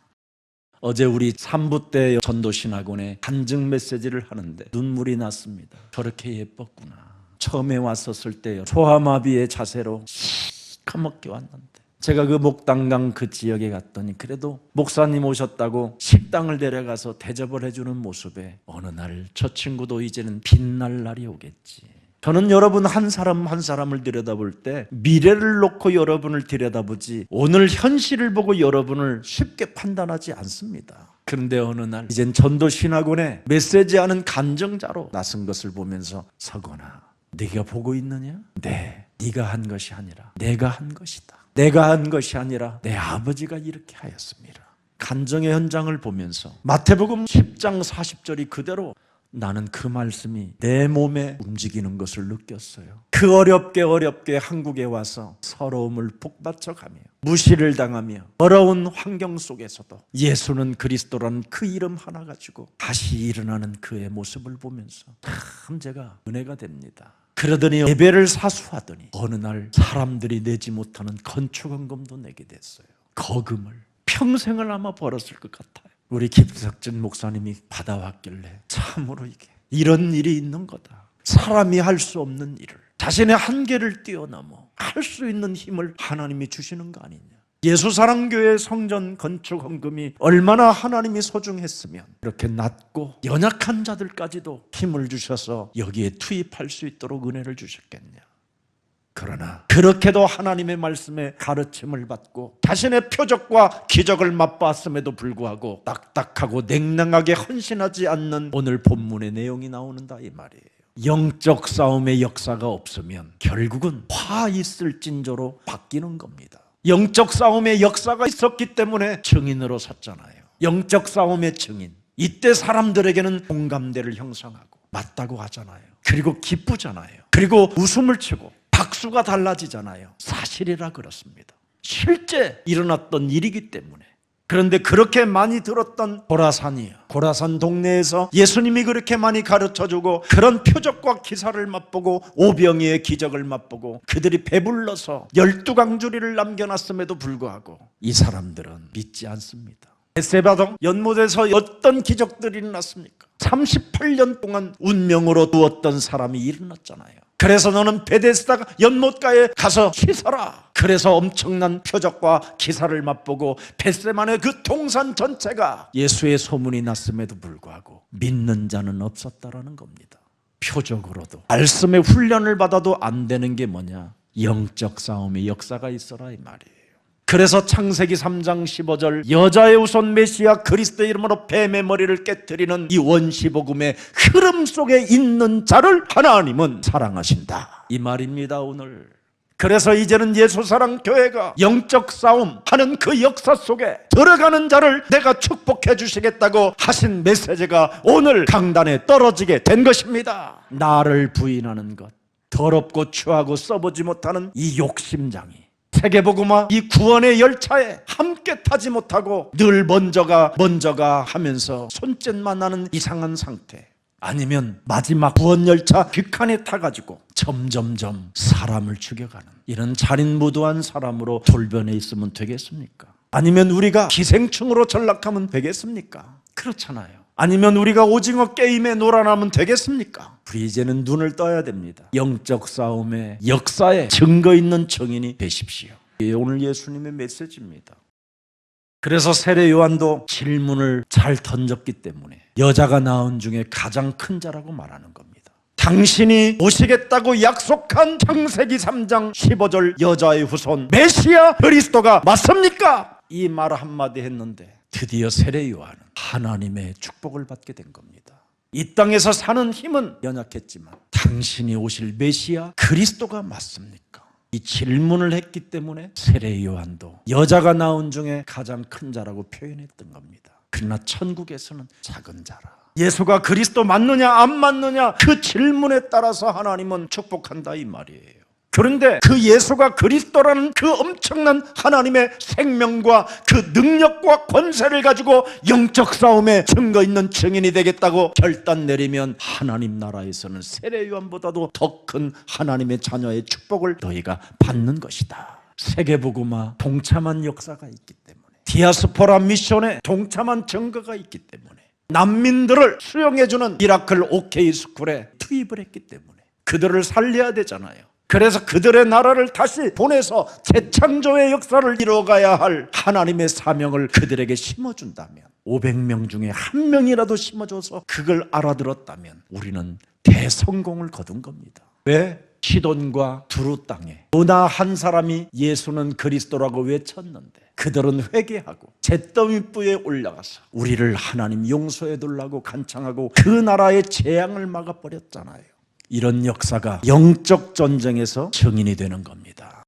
어제 우리 3부 때 전도신학원에 간증 메시지를 하는데 눈물이 났습니다. 저렇게 예뻤구나. 처음에 왔었을 때요, 소아마비의 자세로 시커멓게 왔는데 제가 그 목당강 그 지역에 갔더니 그래도 목사님 오셨다고 식당을 데려가서 대접을 해주는 모습에 어느 날 저 친구도 이제는 빛날 날이 오겠지. 저는 여러분 한 사람 한 사람을 들여다볼 때 미래를 놓고 여러분을 들여다보지 오늘 현실을 보고 여러분을 쉽게 판단하지 않습니다. 그런데 어느 날 이젠 전도신학원에 메시지하는 간증자로 나선 것을 보면서 서건아, 네가 보고 있느냐? 네, 네가 한 것이 아니라 내가 한 것이다. 내가 한 것이 아니라 내 아버지가 이렇게 하였습니다. 간증의 현장을 보면서 마태복음 10장 40절이 그대로 나는 그 말씀이 내 몸에 움직이는 것을 느꼈어요. 그 어렵게 한국에 와서 서러움을 복받쳐가며 무시를 당하며 어려운 환경 속에서도 예수는 그리스도라는 그 이름 하나 가지고 다시 일어나는 그의 모습을 보면서 참 제가 은혜가 됩니다. 그러더니 예배를 사수하더니 어느 날 사람들이 내지 못하는 건축원금도 내게 됐어요. 거금을 평생을 아마 벌었을 것 같아요. 우리 김석진 목사님이 받아왔길래 참으로 이게 이런 일이 있는 거다. 사람이 할 수 없는 일을 자신의 한계를 뛰어넘어 할 수 있는 힘을 하나님이 주시는 거 아니냐. 예수사랑교회 성전 건축 헌금이 얼마나 하나님이 소중했으면 이렇게 낮고 연약한 자들까지도 힘을 주셔서 여기에 투입할 수 있도록 은혜를 주셨겠냐. 그러나 그렇게도 하나님의 말씀에 가르침을 받고 자신의 표적과 기적을 맛봤음에도 불구하고 딱딱하고 냉랭하게 헌신하지 않는 오늘 본문의 내용이 나오는다 이 말이에요. 영적 싸움의 역사가 없으면 결국은 화 있을 징조로 바뀌는 겁니다. 영적 싸움의 역사가 있었기 때문에 증인으로 섰잖아요. 영적 싸움의 증인. 이때 사람들에게는 공감대를 형성하고 맞다고 하잖아요. 그리고 기쁘잖아요. 그리고 웃음을 치고 박수가 달라지잖아요. 사실이라 그렇습니다. 실제 일어났던 일이기 때문에. 그런데 그렇게 많이 들었던 고라산이요, 고라산 동네에서 예수님이 그렇게 많이 가르쳐주고 그런 표적과 기사를 맛보고 오병이의 기적을 맛보고 그들이 배불러서 12강주리를 남겨놨음에도 불구하고 이 사람들은 믿지 않습니다. 벳세바동 연못에서 어떤 기적들이 일어났습니까? 38년 동안 운명으로 두었던 사람이 일어났잖아요. 그래서 너는 베데스다 연못가에 가서 씻어라. 그래서 엄청난 표적과 기사를 맛보고 벳세만의 그 동산 전체가 예수의 소문이 났음에도 불구하고 믿는 자는 없었다라는 겁니다. 표적으로도 말씀의 훈련을 받아도 안 되는 게 뭐냐? 영적 싸움의 역사가 있어라 이 말이에요. 그래서 창세기 3장 15절 여자의 후손 메시아 그리스도의 이름으로 뱀의 머리를 깨뜨리는 이 원시복음의 흐름 속에 있는 자를 하나님은 사랑하신다 이 말입니다. 오늘 그래서 이제는 예수사랑교회가 영적 싸움 하는 그 역사 속에 들어가는 자를 내가 축복해 주시겠다고 하신 메시지가 오늘 강단에 떨어지게 된 것입니다. 나를 부인하는 것, 더럽고 추하고 써보지 못하는 이 욕심장이 세계복음화 이 구원의 열차에 함께 타지 못하고 늘 먼저가 하면서 손짓만 나는 이상한 상태, 아니면 마지막 구원 열차 뒷칸에 타가지고 점점점 사람을 죽여가는 이런 잔인무도한 사람으로 돌변해 있으면 되겠습니까? 아니면 우리가 기생충으로 전락하면 되겠습니까? 그렇잖아요. 아니면 우리가 오징어 게임에 놀아나면 되겠습니까? 우리 이제는 눈을 떠야 됩니다. 영적 싸움의 역사에 증거 있는 증인이 되십시오. 이게 오늘 예수님의 메시지입니다. 그래서 세례 요한도 질문을 잘 던졌기 때문에 여자가 낳은 중에 가장 큰 자라고 말하는 겁니다. 당신이 오시겠다고 약속한 창세기 3장 15절 여자의 후손 메시아 그리스도가 맞습니까? 이 말 한마디 했는데 드디어 세례 요한은 하나님의 축복을 받게 된 겁니다. 이 땅에서 사는 힘은 연약했지만 당신이 오실 메시아 그리스도가 맞습니까? 이 질문을 했기 때문에 세례 요한도 여자가 낳은 중에 가장 큰 자라고 표현했던 겁니다. 그러나 천국에서는 작은 자라. 예수가 그리스도 맞느냐 안 맞느냐 그 질문에 따라서 하나님은 축복한다 이 말이에요. 그런데 그 예수가 그리스도라는 그 엄청난 하나님의 생명과 그 능력과 권세를 가지고 영적 싸움에 증거 있는 증인이 되겠다고 결단 내리면 하나님 나라에서는 세례 요한보다도 더 큰 하나님의 자녀의 축복을 너희가 받는 것이다. 세계복음화 동참한 역사가 있기 때문에, 디아스포라 미션에 동참한 증거가 있기 때문에, 난민들을 수용해주는 미라클 오케이 스쿨에 투입을 했기 때문에 그들을 살려야 되잖아요. 그래서 그들의 나라를 다시 보내서 재창조의 역사를 이루어가야 할 하나님의 사명을 그들에게 심어준다면, 500명 중에 한 명이라도 심어줘서 그걸 알아들었다면 우리는 대성공을 거둔 겁니다. 왜? 시돈과 두루 땅에 요나 한 사람이 예수는 그리스도라고 외쳤는데 그들은 회개하고 잿더미불에 올라가서 우리를 하나님 용서해 달라고 간청하고 그 나라의 재앙을 막아버렸잖아요. 이런 역사가 영적 전쟁에서 증인이 되는 겁니다.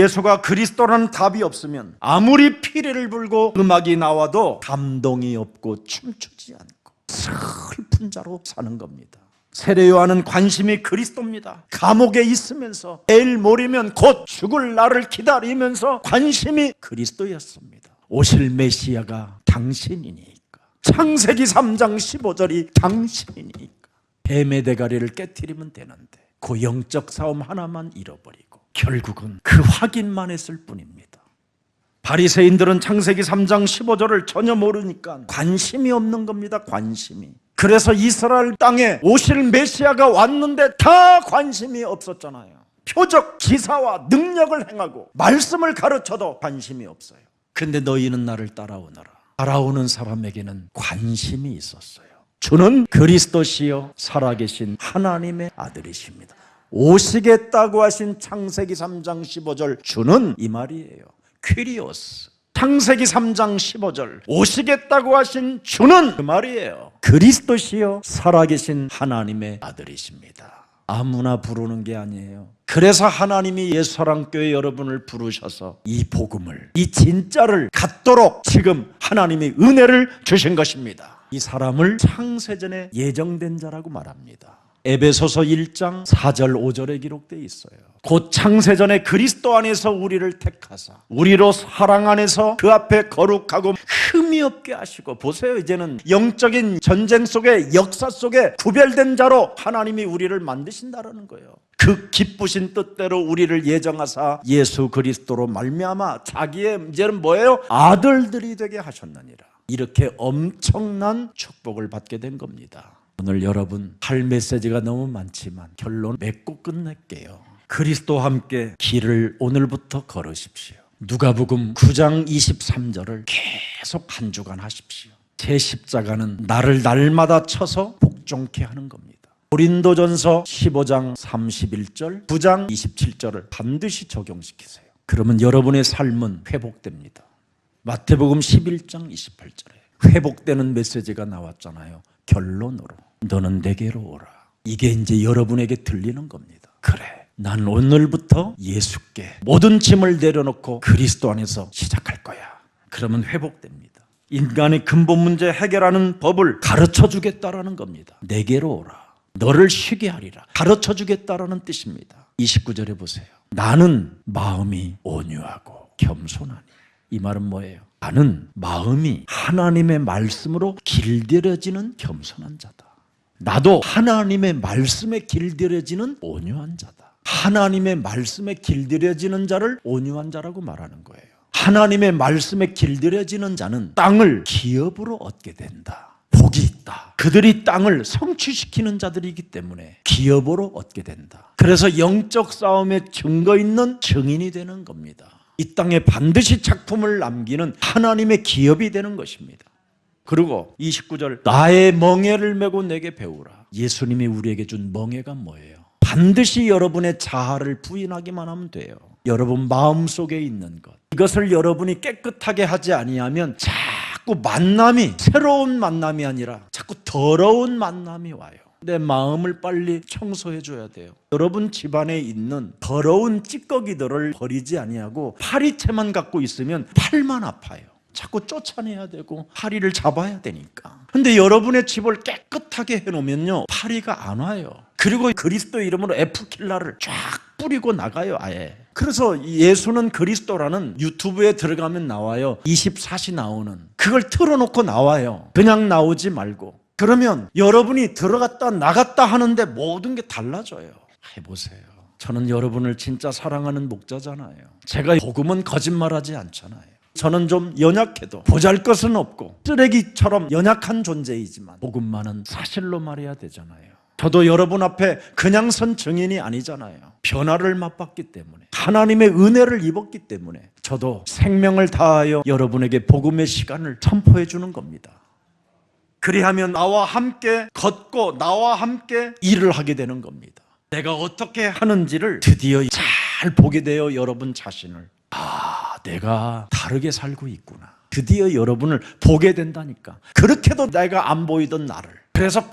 예수가 그리스도라는 답이 없으면 아무리 피리를 불고 음악이 나와도 감동이 없고 춤추지 않고 슬픈 자로 사는 겁니다. 세례 요한은 관심이 그리스도입니다. 감옥에 있으면서 내일 모레면 곧 죽을 날을 기다리면서 관심이 그리스도였습니다. 오실 메시아가 당신이니까, 창세기 3장 15절이 당신이니까 뱀의 대가리를 깨트리면 되는데 그 영적 싸움 하나만 잃어버리고 결국은 그 확인만 했을 뿐입니다. 바리새인들은 창세기 3장 15절을 전혀 모르니까 관심이 없는 겁니다. 관심이. 그래서 이스라엘 땅에 오실 메시아가 왔는데 다 관심이 없었잖아요. 표적, 기사와 능력을 행하고 말씀을 가르쳐도 관심이 없어요. 근데 너희는 나를 따라오너라. 따라오는 사람에게는 관심이 있었어요. 주는 그리스도시요 살아계신 하나님의 아들이십니다. 오시겠다고 하신 창세기 3장 15절 주는 이 말이에요. 퀴리오스. 창세기 3장 15절 오시겠다고 하신 주는 그 말이에요. 그리스도시요 살아계신 하나님의 아들이십니다. 아무나 부르는 게 아니에요. 그래서 하나님이 예수사랑교회 여러분을 부르셔서 이 복음을, 이 진짜를 갖도록 지금 하나님이 은혜를 주신 것입니다. 이 사람을 창세전에 예정된 자라고 말합니다. 에베소서 1장 4절 5절에 기록되어 있어요. 곧 창세전에 그리스도 안에서 우리를 택하사 우리로 사랑 안에서 그 앞에 거룩하고 흠이 없게 하시고, 보세요, 이제는 영적인 전쟁 속에 역사 속에 구별된 자로 하나님이 우리를 만드신다라는 거예요. 그 기쁘신 뜻대로 우리를 예정하사 예수 그리스도로 말미암아 자기의 이제는 뭐예요? 아들들이 되게 하셨느니라. 이렇게 엄청난 축복을 받게 된 겁니다. 오늘 여러분 할 메시지가 너무 많지만 결론 맺고 끝낼게요. 그리스도와 함께 길을 오늘부터 걸으십시오. 누가복음 9장 23절을 계속 한 주간 하십시오. 제 십자가는 나를 날마다 쳐서 복종케 하는 겁니다. 고린도전서 15장 31절, 9장 27절을 반드시 적용시키세요. 그러면 여러분의 삶은 회복됩니다. 마태복음 11장 28절에 회복되는 메시지가 나왔잖아요. 결론으로 너는 내게로 오라. 이게 이제 여러분에게 들리는 겁니다. 그래, 난 오늘부터 예수께 모든 짐을 내려놓고 그리스도 안에서 시작할 거야. 그러면 회복됩니다. 인간의 근본 문제 해결하는 법을 가르쳐 주겠다라는 겁니다. 내게로 오라. 너를 쉬게 하리라. 가르쳐 주겠다라는 뜻입니다. 29절에 보세요. 나는 마음이 온유하고 겸손하니. 이 말은 뭐예요? 나는 마음이 하나님의 말씀으로 길들여지는 겸손한 자다. 나도 하나님의 말씀에 길들여지는 온유한 자다. 하나님의 말씀에 길들여지는 자를 온유한 자라고 말하는 거예요. 하나님의 말씀에 길들여지는 자는 땅을 기업으로 얻게 된다. 복이 있다. 그들이 땅을 성취시키는 자들이기 때문에 기업으로 얻게 된다. 그래서 영적 싸움에 증거 있는 증인이 되는 겁니다. 이 땅에 반드시 작품을 남기는 하나님의 기업이 되는 것입니다. 그리고 29절 나의 멍에를 메고 내게 배우라. 예수님이 우리에게 준 멍에가 뭐예요? 반드시 여러분의 자아를 부인하기만 하면 돼요. 여러분 마음속에 있는 것, 이것을 여러분이 깨끗하게 하지 아니하면 자꾸 만남이, 새로운 만남이 아니라 자꾸 더러운 만남이 와요. 내 마음을 빨리 청소해 줘야 돼요. 여러분 집안에 있는 더러운 찌꺼기들을 버리지 아니하고 파리채만 갖고 있으면 팔만 아파요. 자꾸 쫓아내야 되고 파리를 잡아야 되니까. 근데 여러분의 집을 깨끗하게 해놓으면요, 파리가 안 와요. 그리고 그리스도 이름으로 F킬라를 쫙 뿌리고 나가요, 아예. 그래서 예수는 그리스도라는 유튜브에 들어가면 나와요. 24시 나오는. 그걸 틀어놓고 나와요. 그냥 나오지 말고. 그러면 여러분이 들어갔다 나갔다 하는데 모든 게 달라져요. 해보세요. 저는 여러분을 진짜 사랑하는 목자잖아요. 제가 복음은 거짓말하지 않잖아요. 저는 좀 연약해도 보잘것은 없고 쓰레기처럼 연약한 존재이지만 복음만은 사실로 말해야 되잖아요. 저도 여러분 앞에 그냥 선 증인이 아니잖아요. 변화를 맛봤기 때문에, 하나님의 은혜를 입었기 때문에 저도 생명을 다하여 여러분에게 복음의 시간을 선포해 주는 겁니다. 그리하면 나와 함께 걷고 나와 함께 일을 하게 되는 겁니다. 내가 어떻게 하는지를 드디어 잘 보게 돼요. 여러분 자신을. 내가 다르게 살고 있구나. 드디어 여러분을 보게 된다니까. 그렇게도 내가 안 보이던 나를. 그래서 막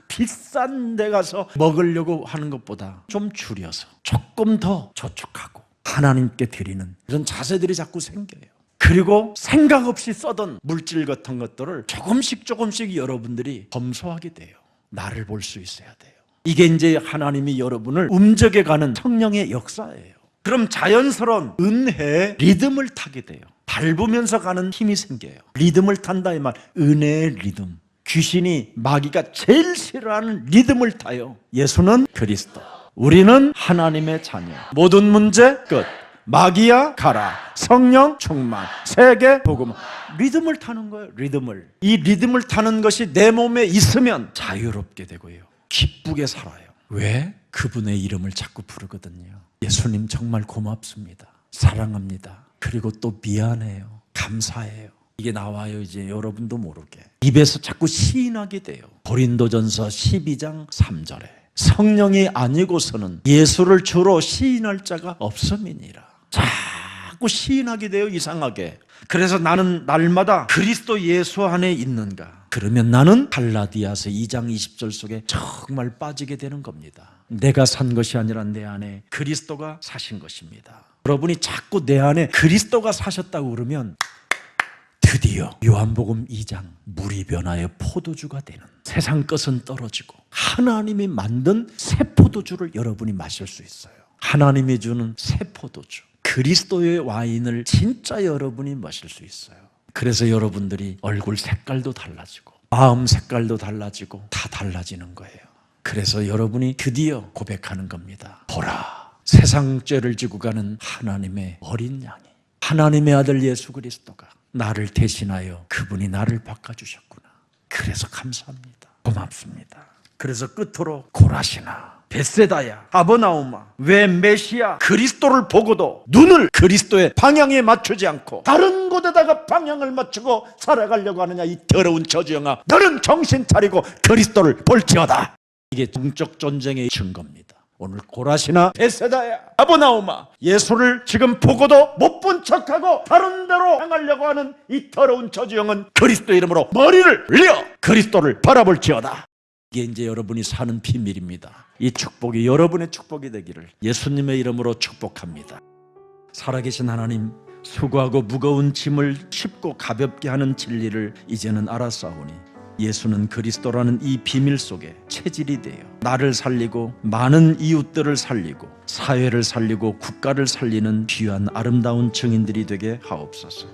비싼 데 가서 먹으려고 하는 것보다 좀 줄여서 조금 더 저축하고 하나님께 드리는 이런 자세들이 자꾸 생겨요. 그리고 생각 없이 써던 물질 같은 것들을 조금씩 여러분들이 검소하게 돼요. 나를 볼 수 있어야 돼요. 이게 이제 하나님이 여러분을 움직여가는 성령의 역사예요. 그럼 자연스러운 은혜의 리듬을 타게 돼요. 밟으면서 가는 힘이 생겨요. 리듬을 탄다 이 말, 은혜의 리듬. 귀신이, 마귀가 제일 싫어하는 리듬을 타요. 예수는 그리스도, 우리는 하나님의 자녀. 모든 문제 끝. 마귀야 가라. 성령 충만. 세계 복음. 리듬을 타는 거예요. 리듬을. 이 리듬을 타는 것이 내 몸에 있으면 자유롭게 되고요, 기쁘게 살아요. 왜? 그분의 이름을 자꾸 부르거든요. 예수님 정말 고맙습니다. 사랑합니다. 그리고 또 미안해요. 감사해요. 이게 나와요. 이제 여러분도 모르게 입에서 자꾸 시인하게 돼요. 고린도전서 12장 3절에 성령이 아니고서는 예수를 주로 시인할 자가 없음이니라. 자꾸 시인하게 돼요. 이상하게. 그래서 나는 날마다 그리스도 예수 안에 있는가? 그러면 나는 갈라디아서 2장 20절 속에 정말 빠지게 되는 겁니다. 내가 산 것이 아니라 내 안에 그리스도가 사신 것입니다. 여러분이 자꾸 내 안에 그리스도가 사셨다고 그러면 드디어 요한복음 2장 물이 변하여 포도주가 되는, 세상 것은 떨어지고 하나님이 만든 새 포도주를 여러분이 마실 수 있어요. 하나님이 주는 새 포도주, 그리스도의 와인을 진짜 여러분이 마실 수 있어요. 그래서 여러분들이 얼굴 색깔도 달라지고 마음 색깔도 달라지고 다 달라지는 거예요. 그래서 여러분이 드디어 고백하는 겁니다. 보라, 세상 죄를 지고 가는 하나님의 어린 양이, 하나님의 아들 예수 그리스도가 나를 대신하여 그분이 나를 바꿔주셨구나. 그래서 감사합니다. 고맙습니다. 그래서 끝으로 고라시나 벳세다야 가버나움아 왜 메시아 그리스도를 보고도 눈을 그리스도의 방향에 맞추지 않고 다른 곳에다가 방향을 맞추고 살아가려고 하느냐. 이 더러운 저주영아, 너는 정신 차리고 그리스도를 볼지어다. 이게 종적 전쟁의 증거입니다. 오늘 고라시나 벳세다야 가버나움아, 예수를 지금 보고도 못 본 척하고 다른 데로 향하려고 하는 이 더러운 저주영은 그리스도 이름으로 머리를 내어 그리스도를 바라볼지어다. 이게 이제 여러분이 사는 비밀입니다. 이 축복이 여러분의 축복이 되기를 예수님의 이름으로 축복합니다. 살아계신 하나님, 수고하고 무거운 짐을 쉽고 가볍게 하는 진리를 이제는 알았사오니 예수는 그리스도라는 이 비밀 속에 체질이 되어 나를 살리고 많은 이웃들을 살리고 사회를 살리고 국가를 살리는 귀한 아름다운 증인들이 되게 하옵소서.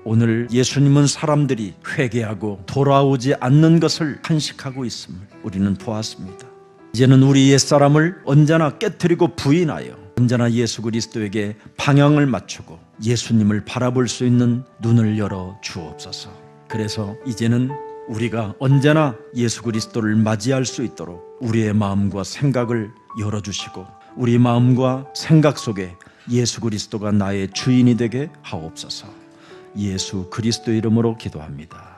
오늘 예수님은 사람들이 회개하고 돌아오지 않는 것을 탄식하고 있음을 우리는 보았습니다. 이제는 우리 옛사람을 언제나 깨트리고 부인하여 언제나 예수 그리스도에게 방향을 맞추고 예수님을 바라볼 수 있는 눈을 열어 주옵소서. 그래서 이제는 우리가 언제나 예수 그리스도를 맞이할 수 있도록 우리의 마음과 생각을 열어주시고 우리 마음과 생각 속에 예수 그리스도가 나의 주인이 되게 하옵소서. 예수 그리스도 이름으로 기도합니다.